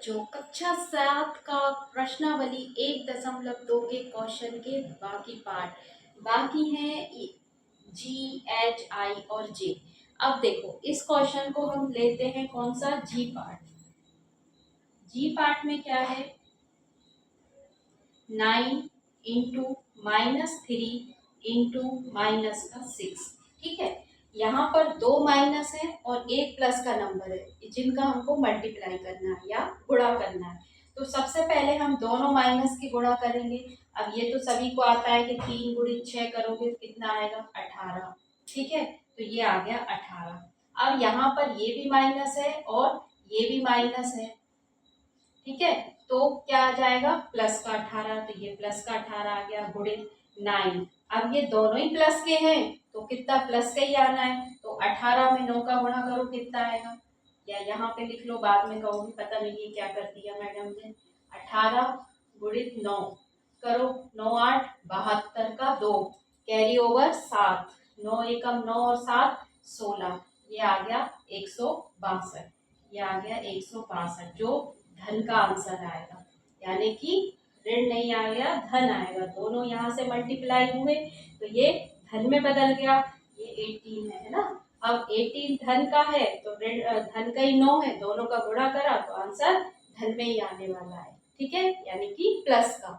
बच्चों, कक्षा 7 का प्रश्नावली 1.2 के क्वेश्चन के बाकी पार्ट बाकी हैं। जी, एच, आई और जे। अब देखो, इस क्वेश्चन को हम लेते हैं कौन सा, जी पार्ट। जी पार्ट में क्या है, 9 इंटू -3 इंटू -6। ठीक है, यहाँ पर 2 माइनस है और 1 प्लस का नंबर है जिनका हमको मल्टीप्लाई करना है या गुणा करना है। तो सबसे पहले हम दोनों माइनस की गुणा करेंगे। अब ये तो सभी को आता है कि 3 गुणित 6 करोगे तो कितना आएगा, 18। ठीक है, तो ये आ गया 18। अब यहाँ पर ये भी माइनस है और ये भी माइनस है। ठीक है, तो क्या आ जाएगा, प्लस का 18। तो ये प्लस का 18 आ गया गुणित 9। अब ये दोनों ही प्लस के हैं तो कितना प्लस का ही आना है। तो 18 में 9 का गुणा करो, कितना आएगा, या यहाँ पे लिख लो, बाद में कहोगे पता नहीं ये क्या कर दिया मैडम ने। 18 गुणित 9 करो, 9 8 72 का 2 कैरी ओवर 7, 9 एकम 9 और 7 16। ये आ गया 162। ये आ गया 162 जो धन का आंसर आएगा, यानी कि ऋण नहीं आएगा, धन आएगा। दोनों यहाँ से मल्टीप्लाई हुए तो ये धन में बदल गया। ये 18 है ना। अब 18 धन का है तो ऋण धन का ही 9 है, दोनों का गुणा करा तो आंसर धन में ही आने वाला है। ठीक है, यानी कि प्लस का।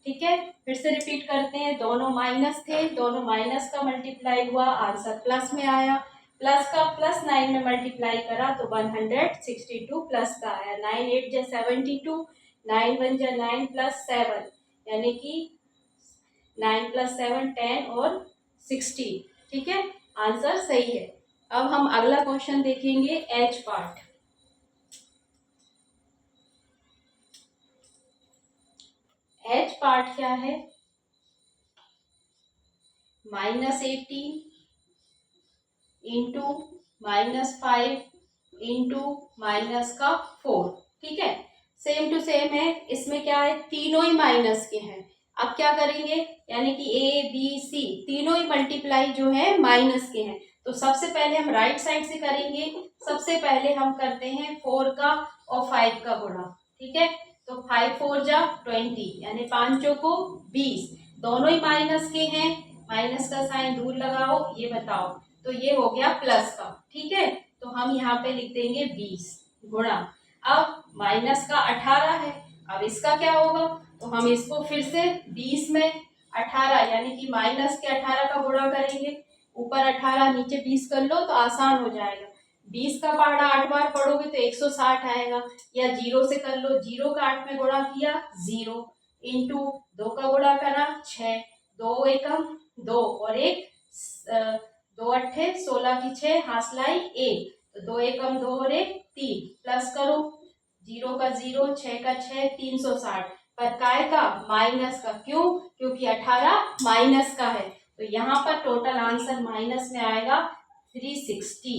ठीक है, फिर से रिपीट करते हैं, दोनों माइनस थे, दोनों माइनस का मल्टीप्लाई हुआ, आंसर प्लस में आया। प्लस का प्लस 9 में मल्टीप्लाई करा तो 162 प्लस का आया। 9 8 जा 72, 9 1 जा 9 प्लस 7, यानी कि 9 प्लस 7 10 और 16। ठीक है, आंसर सही है। अब हम अगला क्वेश्चन देखेंगे, एच पार्ट। एच पार्ट क्या है, -18 इंटू -5 इंटू -4। ठीक है, सेम टू सेम है। इसमें क्या है, तीनों ही माइनस के हैं। अब क्या करेंगे, यानी कि ए बी सी तीनों ही मल्टीप्लाई जो है माइनस के हैं। तो सबसे पहले हम राइट साइड से करेंगे। सबसे पहले हम करते हैं 4 का और 5 का गुणा। ठीक है, तो 5 4 जा 20, यानी 5 को 20। दोनों ही माइनस के हैं, माइनस का साइन दूर लगाओ, ये बताओ। तो ये हो गया प्लस का। ठीक है, तो हम यहाँ पे लिख देंगे 20 गुणा। अब माइनस का 18 है, अब इसका क्या होगा, तो हम इसको फिर से 20 में 18 यानी कि माइनस के 18 का गुणा करेंगे। ऊपर 18 नीचे 20 कर लो तो आसान हो जाएगा। 20 का पहाड़ा 8 बार पढ़ोगे तो 160 आएगा। या 0 से कर लो, 0 का 8 में गुणा किया 0 इंटू 2 का गुणा करा 6, 2 एकम 2 और 1 2 अट्ठे 16 की 6 हासलाई 1, तो 2 एकम 2 और 1 3 प्लस करो, 0 का 0 6 का 6 360 पर काय का, माइनस का। क्यों, क्योंकि 18 माइनस का है। तो यहाँ पर टोटल आंसर माइनस में आएगा 360।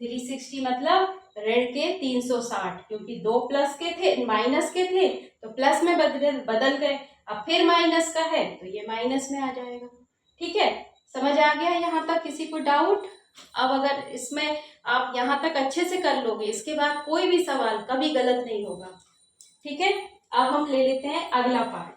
360 मतलब ऋण के 360, क्योंकि 2 प्लस के थे, माइनस के थे तो प्लस में बदल गए। अब फिर माइनस का है तो ये माइनस में आ जाएगा। ठीक है, समझ आ गया यहाँ तक, किसी को डाउट? अब अगर इसमें आप यहाँ तक अच्छे से कर लोगे, इसके बाद कोई भी सवाल कभी गलत नहीं होगा। ठीक है, अब हम ले लेते हैं अगला पार्ट।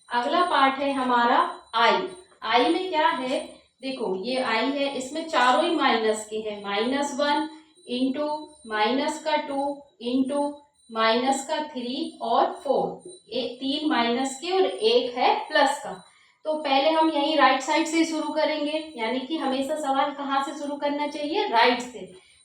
अगला पार्ट है हमारा आई। आई में क्या है, देखो ये आई है, इसमें चारों ही माइनस के हैं। -1 इंटू -2 इंटू -3 और 4, 3 माइनस के और 1 है प्लस का। तो पहले हम यही राइट साइड से शुरू करेंगे, यानी कि हमेशा सवाल कहाँ से शुरू करना चाहिए, राइट से।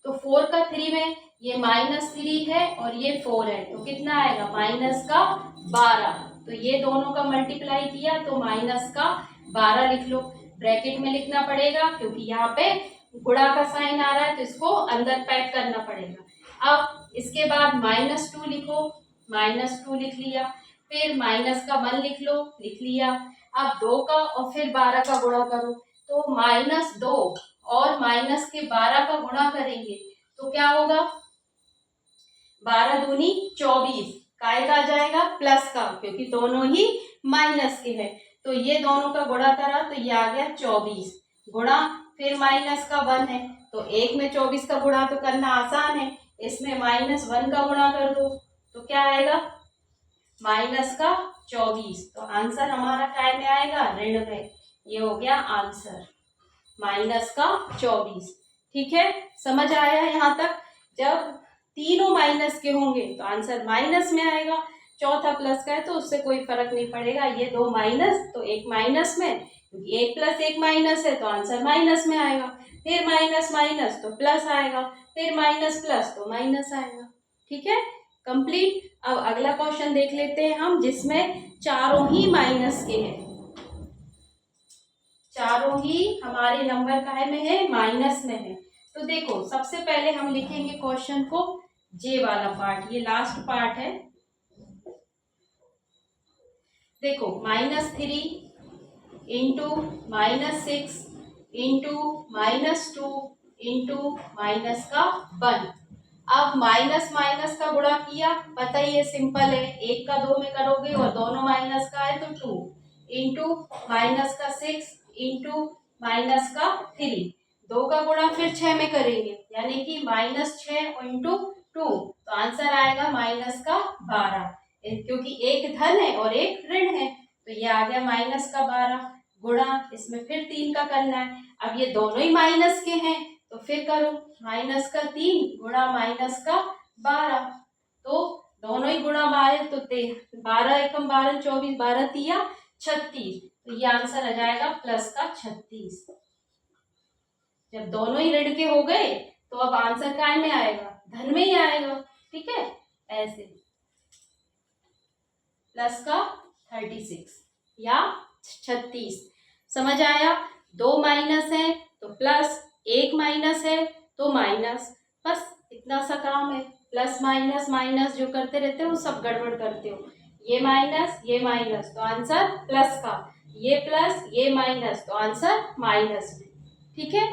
तो 4 का 3 में ये -3 है और ये 4 है, तो कितना आएगा, -12। तो ये दोनों का मल्टीप्लाई किया तो -12 लिख लो। ब्रैकेट में लिखना पड़ेगा क्योंकि यहाँ पे गुणा का साइन आ रहा है तो इसको अंदर पैक करना पड़ेगा। अब इसके बाद -2 लिखो, -2 लिख लिया। फिर -1 लिख लो, लिख लिया। अब 2 का और फिर 12 का गुणा करो, तो -2 और -12 का गुणा करेंगे तो क्या होगा, 12 दूनी 24, काय का आ जाएगा, प्लस का, क्योंकि दोनों ही माइनस के हैं। तो ये दोनों का गुणा करा तो ये आ गया 24 गुणा फिर माइनस का 1 है, तो 1 में 24 का गुणा तो करना आसान है, इसमें -1 का गुणा कर दो तो क्या आएगा -24। तो आंसर हमारा क्या में आएगा, ऋण में। ये हो गया आंसर -24। ठीक है, समझ आया यहाँ तक। जब तीनों माइनस के होंगे तो आंसर माइनस में आएगा, चौथा प्लस का है तो उससे कोई फर्क नहीं पड़ेगा। ये दो माइनस तो एक माइनस में, क्योंकि 1 + 1 माइनस है तो आंसर माइनस में आएगा। फिर माइनस माइनस तो प्लस आएगा, फिर माइनस प्लस तो माइनस आएगा। ठीक है, कंप्लीट। अब अगला क्वेश्चन देख लेते हैं हम, जिसमें चारों ही माइनस के हैं, चारों ही हमारे नंबर का है माइनस में है। तो देखो सबसे पहले हम लिखेंगे क्वेश्चन को, जे वाला पार्ट, ये लास्ट पार्ट है। देखो -3 इंटू -6 इंटू -2 इंटू -1। अब माइनस माइनस का गुणा किया, पता ही है सिंपल है, 1 का 2 में करोगे और दोनों माइनस का है तो 2 इंटू -6 इंटू -3, 2 का गुणा फिर 6 में करेंगे, यानी कि -6 इंटू 2, तो आंसर आएगा -12, क्योंकि एक धन है और एक ऋण है, तो ये आ गया -12 गुणा, इसमें फिर 3 का करना है। अब ये दोनों ही माइनस के हैं तो फिर करो -3 गुणा -12, तो दोनों ही गुणा 12 तो 12 एकम 12 24, 12 तिया 36, तो ये आंसर आ जाएगा +36। जब दोनों ही ऋण के हो गए तो अब आंसर काय में आएगा, धन में ही आएगा। ठीक है, ऐसे +36 या 36। समझ आया, 2 माइनस है तो प्लस, 1 माइनस है तो माइनस, बस इतना सा काम है। प्लस माइनस माइनस जो करते रहते हो वो सब गड़बड़ करते हो, ये माइनस तो आंसर प्लस का, ये प्लस ये माइनस तो आंसर माइनस में। ठीक है,